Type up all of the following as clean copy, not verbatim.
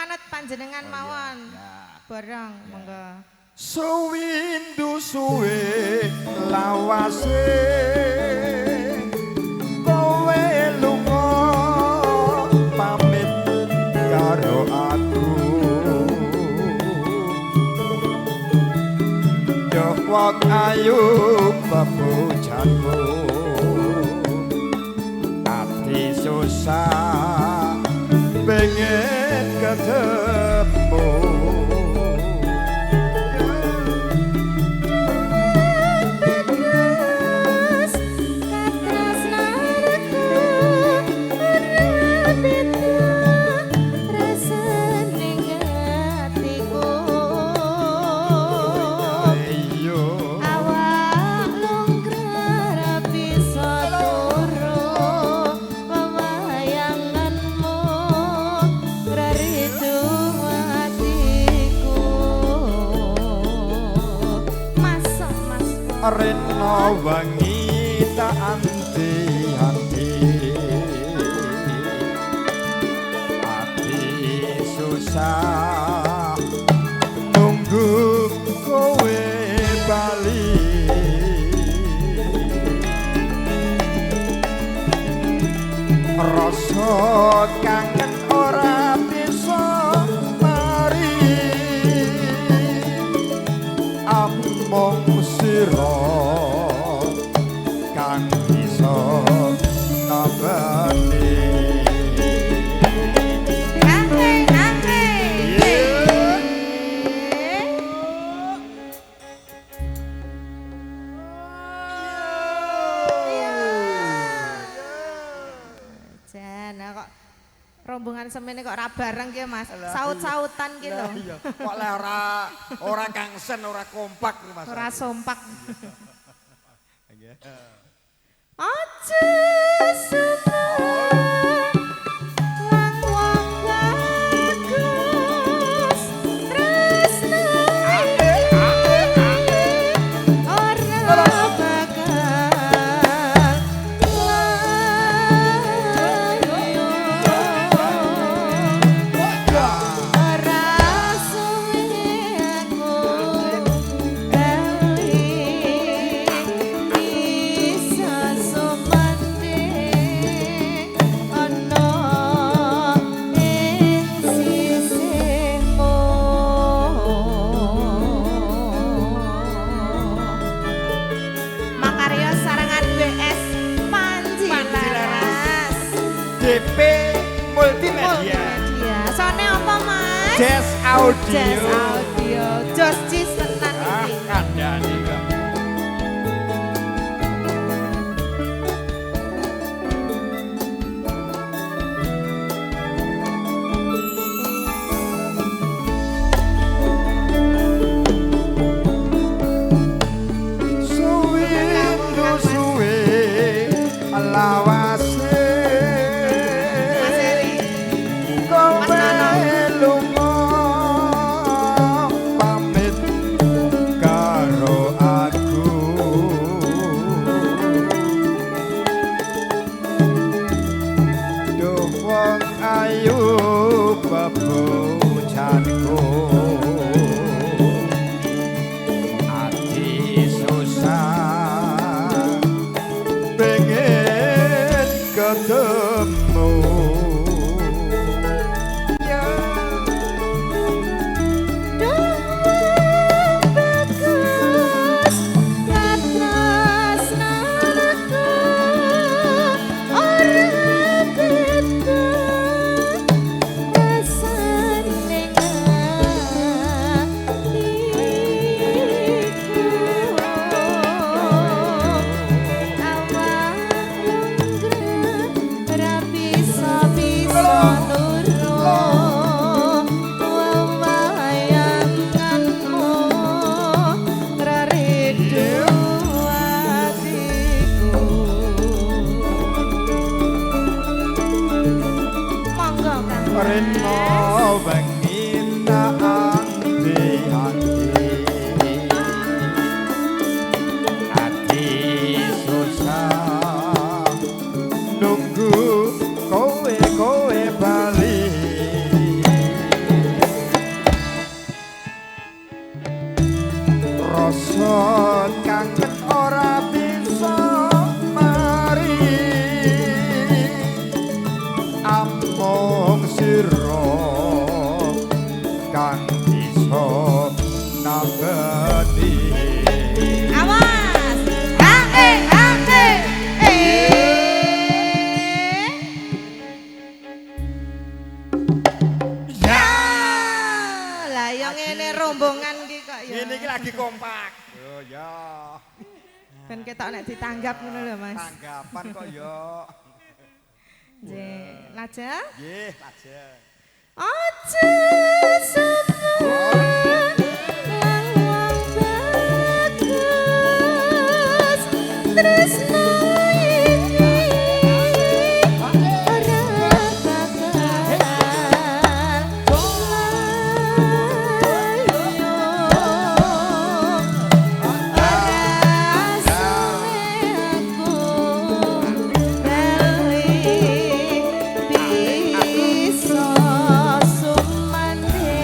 manut panjenengan mawon. Bareng monggo. Suwindu suwe lawase kowe lunga pamit karo aku Duh wong ayu bebujanmu ati susah pengen ketemu Rena wangi tak anti-anti Ati susah nunggu kowe bali Rasa kangen ora bisa mari Among sira kang iso nabani Jana kok rombongan semene kok ora bareng ki Mas. Saut-sautan ki lho. Iya, kok le ora kangsen, ora kompak Mas. Ora sompak. Aja seneng lang wong bagus tresno ora bakal ora suwe aku bisa sumande ana ing sisihmu makarya sarangan WS Panji Laras DP Multimedia ya sone apa Mas Jazz Audio Jazz Audio Jos Cis tenan iki kandhane kok Suwindu suwe lawase Mas Eri kowe lunga pamit karo aku Duh wong ayu bebujanku ati susah pengen ketemu bagus katras naraku ora beda rasane Rena wengi tak anti-anti ati susah nunggu kowe bali rombongan iki kok ya. Ini iki lagi kompak. Yo ya. Ben ketok nek ditanggap ngono lho Mas. Tanggapan kok yo. Nggih, lajeng. Nggih, lajeng. Aja sampeyan lawang bagus tresno iki ora bakalan ora suwe aku bisa sumandhe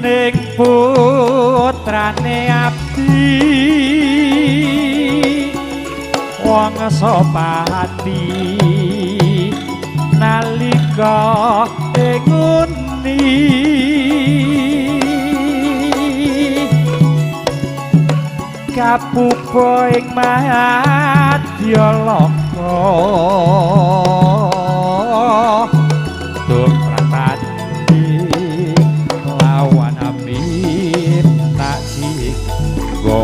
Sriyuning putrane abdi wong sopati nalika nguni kapupo ing madya laka Dupratandi lawan amin tak jinggo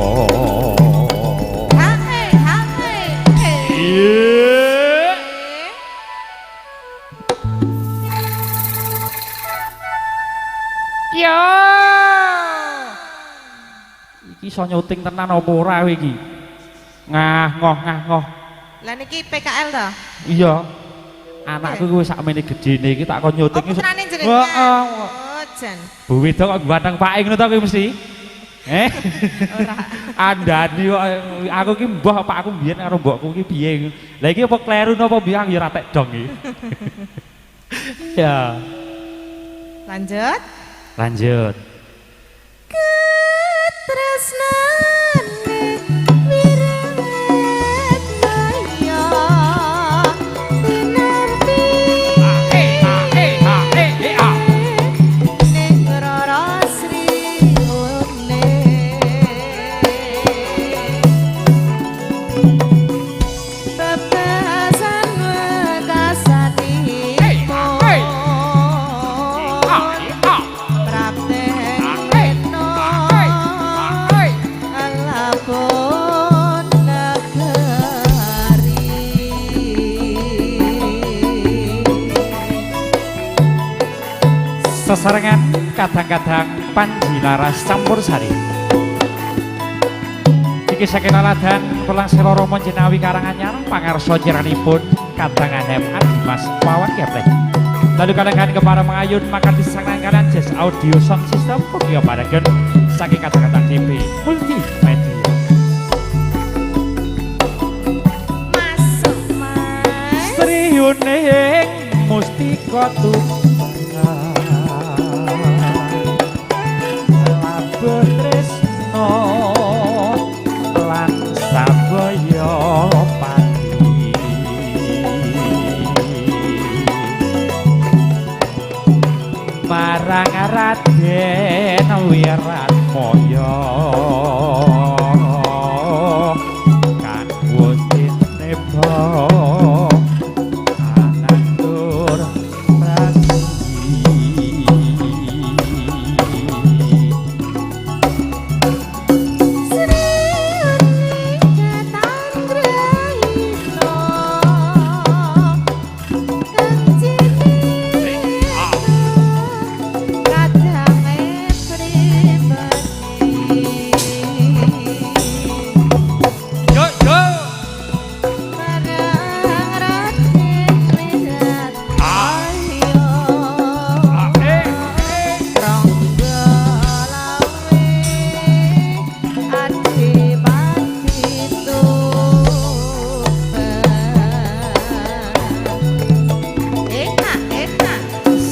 iya iki iso nyuting tenan apa ora kowe iki ngah-ngoh lah niki PKL to iya anakku kuwi sakmene gedene iki tak kon nyuting putrane jenengan heeh oh jan Bu wedok kok ganteng pake ngono ta kowe mesti ora andani kok aku ki mbah pak aku mbiyen karo mbokku ki piye lha iki apa kleru napa biang ya ratek dong iki ya lanjut ketresnane wiret maya dinarti ning rara sriune bebasan wekasanipun sesarengan kadang-kadang Panji Laras campur sari iki saking laladan pulang Seloro Monjenawi Karanganyar pangarso ciranipun kadangan M.A. Dimas Wawan Geplek lalu kadang-kadang kepada mengayun maka disangkan kalian Jazz Audio Sound System Pokio Baragen saking kadang-kadang TV Multimedia masuk mas Sriyuning mustika labuh tresno lan sabaya pati marang Raden Wiratmaya kang wis tineba anandur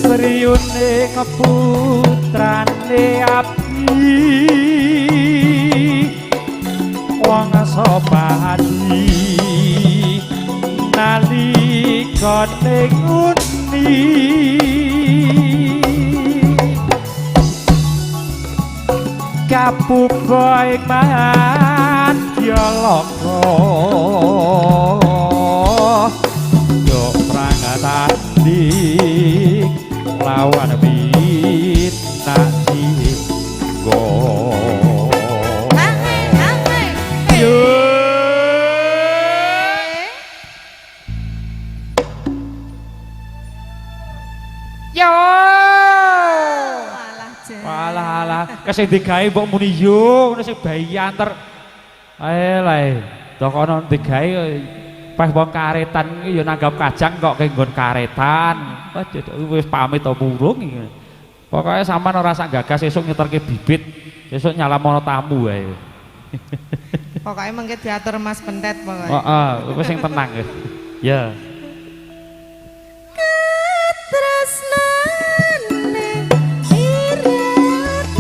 Sriyuning putrane abdi wong sopati nalika nguni kapupa ing madya laka yo prangatandi lawan bintang jinggo yo walah kesing digawe mbok muni yo ngono sing bayi anter ae lae to kono digawe pas wong karetan iki ya nanggap kajang kok kenggon karetan wis pamit to murung iki pokoke sampean ora sak gagas esuk nyeterke bibit esuk nyalamono tamu wae pokoknya mengke diatur Mas Pentet pokoknya heeh wis sing tenang ya ketresnane irat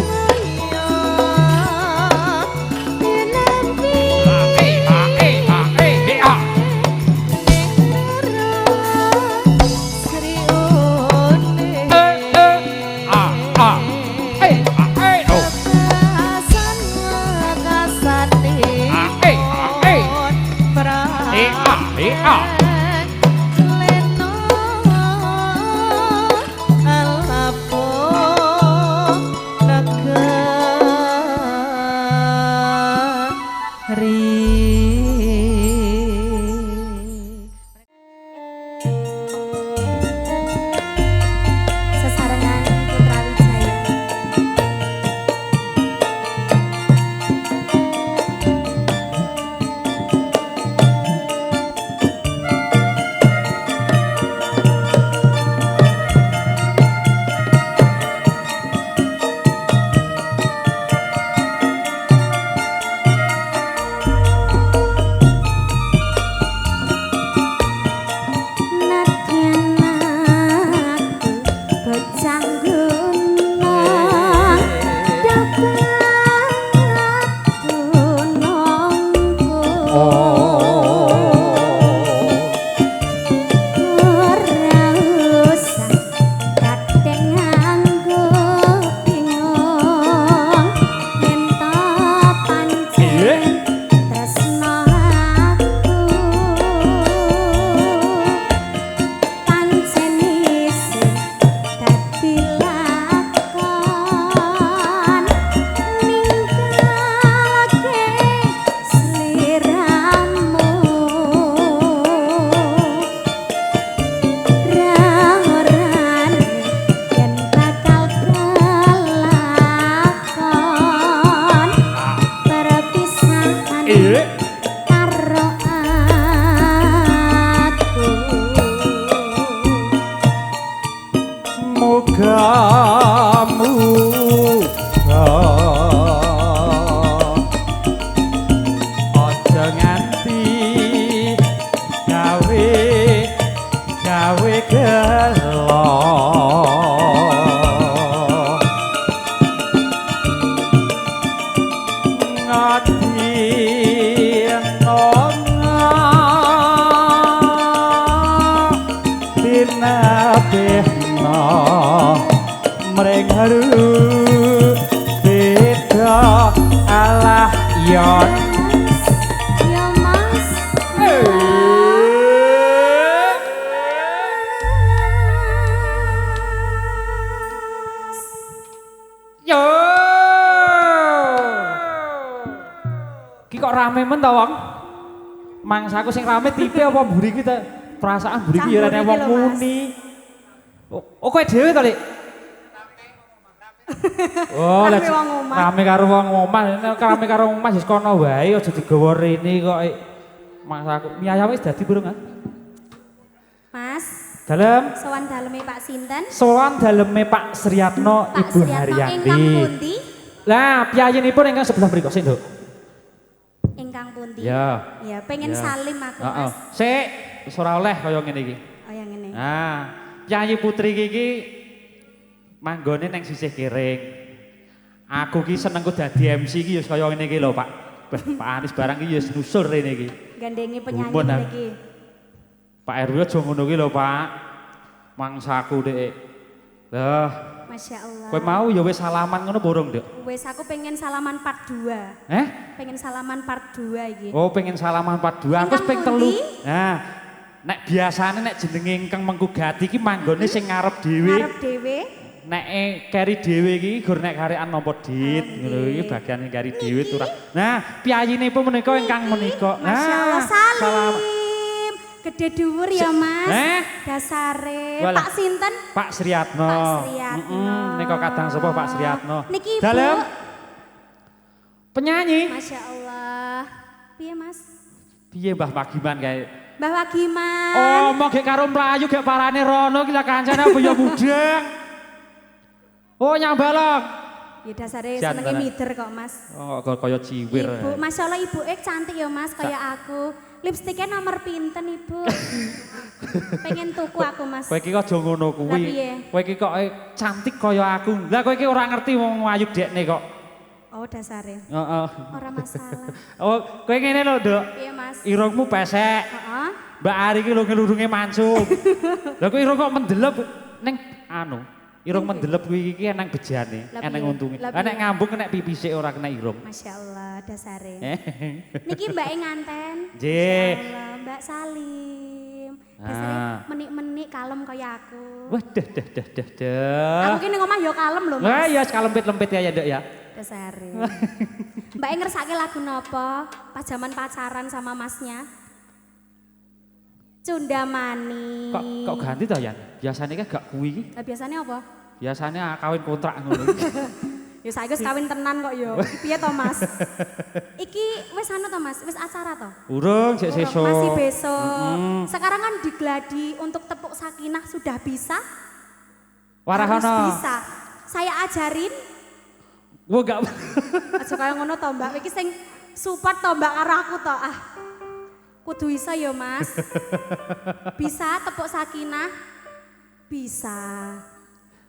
gawe gelo ngati nonga dinabehna mreng haru beda alah yon Ya Mas. Yo. Ki kok rame men ta wong? Mangsaku sing rame tipe apa mburi ki ta? Perasaan mburi ki ya rene wong muni. Oh kowe dhewe to, Dik? Oh, Rame wong omah. rame karo wong omah, rame karo omah wis kono wae aja digawa rene kok. Mangsaku miyaya wis dadi burung ah. Mas, Dalem sowan daleme Pak sinten? sowan daleme Pak Sriyatno Pak Ibu Sriyatno ingkang Haryanti. pundi? Lah, piyayinipun ingkang sebelah mriku sik, Nduk. Ingkang pundi? Ya. Ya, pengen Ya. salim aku, Heeh. Mas. Sik, wis ora oleh kaya ngene iki. Oh, yang ini. Nah, Yayi Putri iki manggone nang sisih kiring. Aku ki seneng ku dadi MC iki ya kaya ngene iki lho, Pak. Pak Anies barang iki ya nusul rene iki. Gandengi penyanyi Gumun, ah. iki. Pak RW aja ngono ki lho, Pak. Mangsaku Dek. Lah, Masya Allah. kowe mau ya wis salaman ngono borong, Dek? Wes aku pengen salaman part 2. Pengen salaman part 2 iki. Oh, pengen salaman part 2. Aku wis ping Ingkang 3. pundi? Nah, nek biasane nek jenenge ingkang Mengku Gati iki manggone sing ngarep dhewe. Ngarep dhewe. Nek keri dhewe iki gur nek karekan nampa dit ngono iki bagian sing keri dhewe turah. Nah, piyayinipun menika ingkang menika. Masya Allah, salam. Gede dhuwur ya, Mas. Dasare. Walah. Pak sinten? Pak Sriyatno. Pak Sriyatno. Nika kadang sapa Pak Sriyatno? Niki Ibu. Dalem penyanyi. Masya Allah. Piye, Mas? Piye Mbah Pagiman kae? Mbah Wagiman. Oh, mau gek karo mlayu gek parane rono ki lah kancane apa ya budeng. Oh, nyambalok. Ya dasare Jan, senenge mana? mider kok, Mas. Oh, kok kaya ciwir. Ibu, Masya Allah ibu cantik ya Mas, kayak aku. Lipstiknya nomor pinten Ibu? Pengen tuku aku Mas. Kowe iki aja ngono Lah kuwi. piye? Kowe iki kok cantik kaya aku. Lah kowe iki ora ngerti wong ayu dekne kok. Oh dasare. Heeh. Ora masalah. Oh, kowe ngene lho, Nduk. Iya Mas. Irungmu pesek. Heeh. Mbak Ari iki lho ngelurunge mancung. Lah kowe irung kok mendelep ning anu. Irung mendelep kuwi iki enang bejane, Lah enang piye? untunge. Lah Lah nek piye? ngambung kena pipisik ora kena irung. Masya Allah dasare. Eh. Niki Mbak nganten. Nggih. Masya Allah, Mbak Salim. Dasare Ah. menik-menik kalem kaya aku. Wah, dah. Aku ki ning omah ya kalem lho Lah Mas. ya kalempit-lempit ya, Nduk ya. Dasare. Mbak ngersake lagu napa pas zaman pacaran sama masnya? Cundamani. Kok ganti ta, Yan? Biasane kan gak kuwi iki. Lah biasanya apa? Biasanya kawin kontrak ngono iki. Ya saiki wis kawin tenan kok yo. Piye to, Mas? Iki wis anu to, Mas? Wis acara to? Urung sik Urung, sesuk. Masih besok. Sekarang kan digladi untuk tepuk sakinah sudah bisa? Harus Warahono. bisa. Saya ajarin. Gua gak Aja kaya ngono to, Mbak. Iki sing support to, Mbak, karo aku to. Ah. Kudu iso ya, Mas. Bisa tepuk sakinah? Bisa.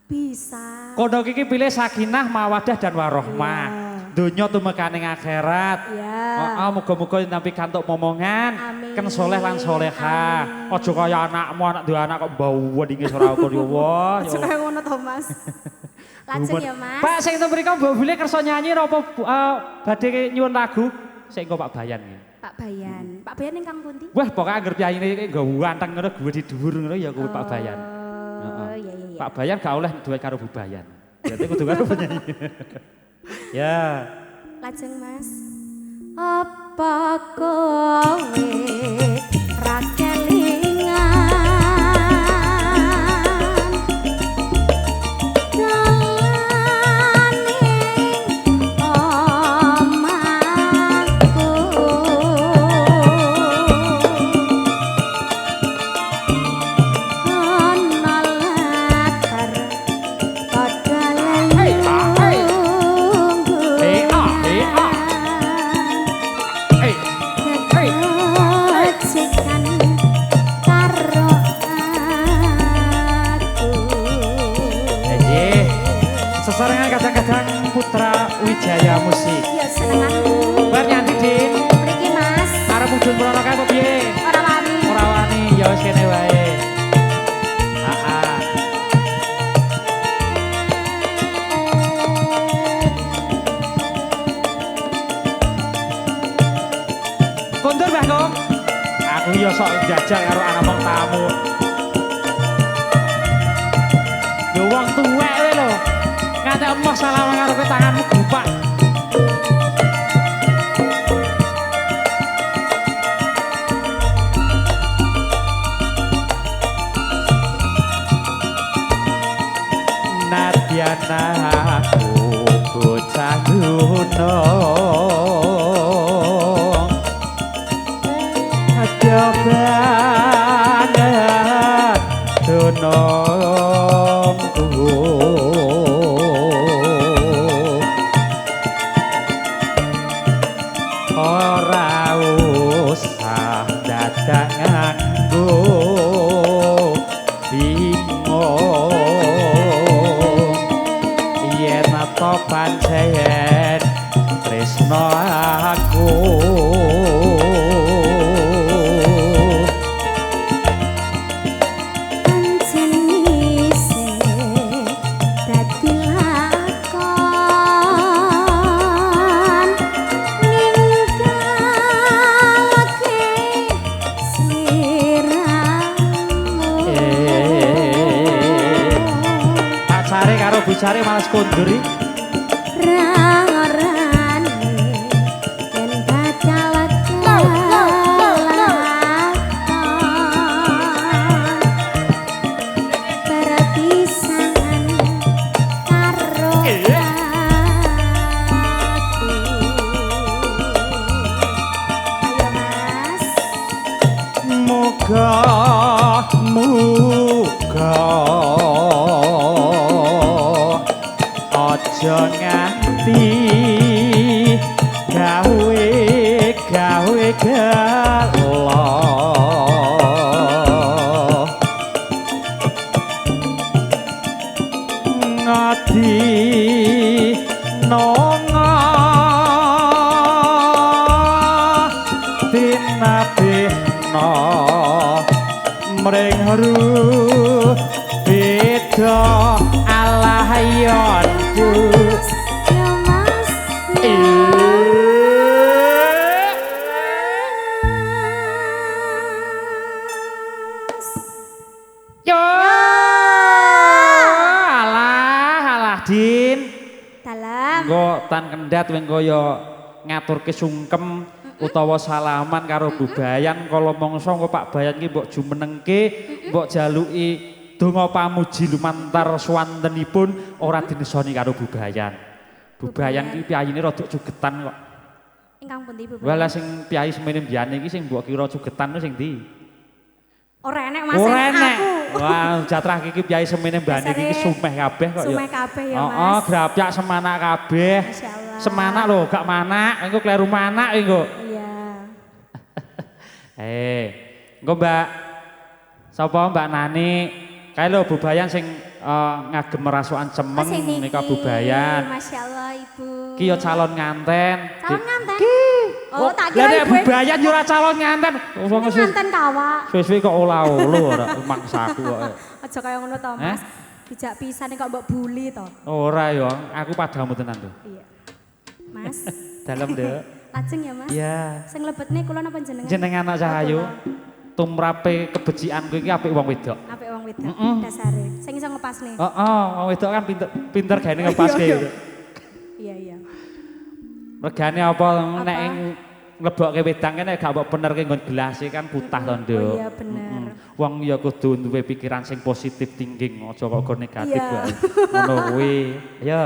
Bisa. Kono iki pilih sakinah, mawadah dan warohmah. Donya tumekaning akhirat. Iya. Heeh, muga-muga nampi kantuk momongan, Amin. ken soleh lan soleha. Aja kaya anakmu, anak duwe anak kok mbau dingis ora ukur ya Allah. Aja kaya ngono to, Mas. Lajeng ya, Mas. Pak sing ten mriko Mbok Bule kersa nyanyi napa badhe nyuwun lagu? Sing engko Pak Bayan iki. Pak Bayan. Pak Bayan ingkang pundi? Wah, pokoke anggere piyayine iki nggo anteng ngono gue di dhuwur ngono ya kuwi Pak Bayan. Oh, iya iya iya. Pak Bayan gak oleh duwe karo Bu Bayan. Berarti kudu karo penyanyi. Ya. Lajeng Mas. Apa kowe ra kelingan dalaning omahku ana latar padha Hey, hey. Hey, hey. Hey. Hey. Kebajikan Wijaya Musik. Ya senengan. Bar nyanti Din. Mriki Mas. Arep mudhun mrono kae apa piye? Ora wani. Ora wani ya wis kene wae. Heeh. Kondur Mbah Kong. Aku ya sok jajal karo anak wong tamu. Yo wong tuwek kowe lho. Nganti emoh salaman karo kowe tanganmu gupak. Nadyana aku bocah gunung ada banget gunungku ora usah dadak nganggo bingung yen to pancen tresno aku Pancen isih dadi lakon ninggalake sliramu pacare karo bojare males konduri rarane yen bakal perpisahan karo aku. Ayo Mas. muga aja nganti gawe gelo ngati nonga tinabehna mring ru beda alah yondu Ya Mas. Yo alah Din Dalam. engko tan kendhat engko ya ngaturke sungkem utawa salaman karo Bubayan kala mangsa engko Pak Bayan ki mbok jumenengke mbok jaluki donga pamuji lumantar swantenipun ora dinesoni karo Bubayan. Bubayan ki piyayine rada cugetan kok. Ingkang pundi Bu? Wala sing piyayi semene mbiyane iki sing mbok kira cugetan ku sing ndi? Ora enek Mas. Ora enek enek. aku. Wah, jatrah iki piyayi semene mbane iki sumeh kabeh kok ya. Sumeh kabeh ya Mas. Heeh, grapyak semanak kabeh. Masyaallah. Semanak lho, gak manak, engko kleru manak engko. Iya. Engko Mbak sapa Mbak Nani? Kae lho Bubayan sing ngagem rasukan cemeng Mas ini. nika Bubayan. Masyaallah Ibu. Ki ya calon nganten. Calon nganten? Ki. Oh, tak Lah kira nek ibu. Bubayan yo ora calon nganten. Wong Ini nganten kawak. suwe-suwe kok olah-olah ora mangsaku kok. Aja kaya ngono to Mas. Dijak pisan kok mbok bully to. Ora yo, aku padamu tenan tuh. Iya. Mas. Dalam deh. Lajeng ya Mas. Iya. Sing lebetne kula napa jenengan? Jenengan anak Cahayu. Tumrape kebecikanku iki apik wong wedok. Apik wong wedok dasare. Sing iso ngepasne. Heeh, wong wedok kan pinter gawe ngepaske. Iya iya. Regane apa nek ing nglebokke wedang kene gak mbok benerke nggon gelas kan putah to, Nduk. Oh iya bener. Wong ya kudu duwe pikiran sing positif thinking, aja kok negatif Iya. wae. Ngono kuwi. Ya.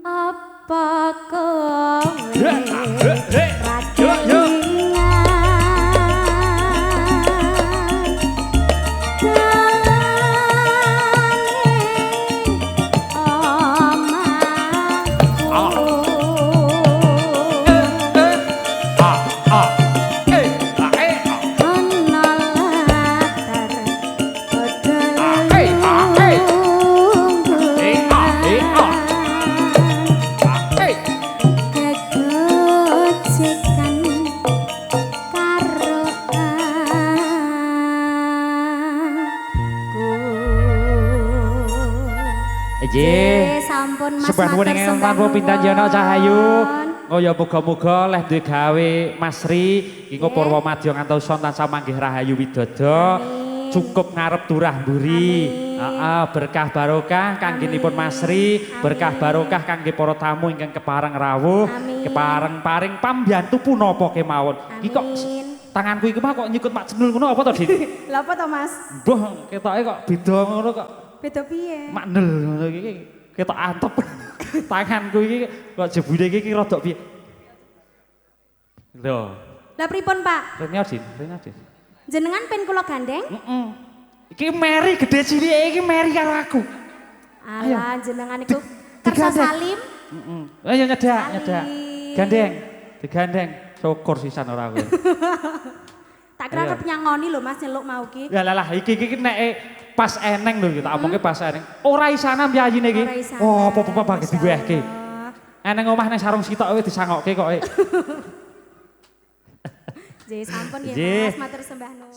Apa kowe Yo yo. Nggih. Sampun Mas Sebab matur ning sembah tanpa pinten jana nuwun. cahayu. Kaya muga-muga leh duwe gawe Mas Ri engko Purwa Madya ngantosa tansah manggih rahayu widodo. Amin. Cukup ngarep turah mburi. Heeh, berkah barokah kanggenipun Mas Ri, berkah barokah kangge para tamu ingkang kepareng rawuh, Amin. kepareng paring pambiyantu punapa kemawon. Iki kok Amin. tanganku iki mah kok nyukut Mak Jenul ngono apa to, Dit? Lah apa to Mas? Mbah, ketoke kok beda ngono kok. Beda piye? Maknel ngono iki ketok antep. Tanganku iki kok jebule iki rada piye. Lho, Lah pripun Pak? rene Din, rene Din. Jenengan pen kula gandeng? Heeh. Iki Mary gede cilike iki Mary karo aku. Alah jenengan iku kersa digandeng. salim. Heeh. Ayo nyedak, nyedak. Salim. Gandeng, digandeng. Syukur sisan ora kowe. Tak kira Ayo. arep nyangoni lho Mas nyeluk mau ki. Ya lah iki nek pas eneng lho tak omongke pas eneng. Ora isana mbiyayine iki. Ora isana. Oh, apa-apa bagi Masya diwehke. Allah. Eneng omah ning sarung sitok wis disangokke kok. Nggih sampun nggih Nggih. Mas matur sembah nuwun.